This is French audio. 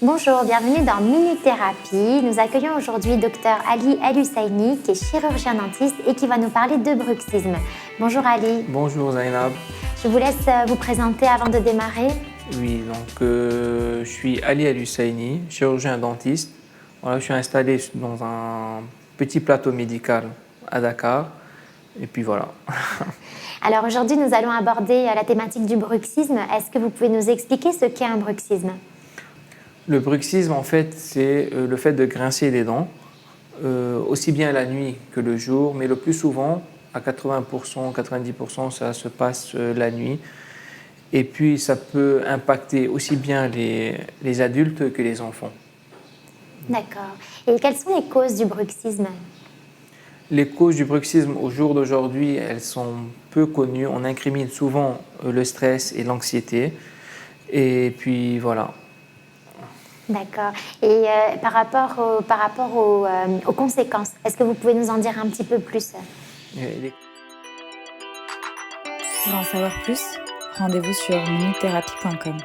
Bonjour, bienvenue dans Minute Thérapie. Nous accueillons aujourd'hui Dr Ali El-Husseini, qui est chirurgien dentiste et qui va nous parler de bruxisme. Bonjour Ali. Bonjour Zainab. Je vous laisse vous présenter avant de démarrer. Oui, donc je suis Ali El-Husseini, chirurgien dentiste. Voilà, je suis installé dans un petit plateau médical à Dakar. Et puis voilà. Alors aujourd'hui, nous allons aborder la thématique du bruxisme. Est-ce que vous pouvez nous expliquer ce qu'est un bruxisme ? Le bruxisme, en fait, c'est le fait de grincer les dents, aussi bien la nuit que le jour, mais le plus souvent, à 80%, 90%, ça se passe la nuit. Et puis, ça peut impacter aussi bien les adultes que les enfants. D'accord. Et quelles sont les causes du bruxisme ? Les causes du bruxisme au jour d'aujourd'hui, elles sont peu connues. On incrimine souvent le stress et l'anxiété. Et puis voilà. D'accord. Et par rapport aux conséquences, est-ce que vous pouvez nous en dire un petit peu plus ? Pour en savoir plus, rendez-vous sur minutethérapie.com.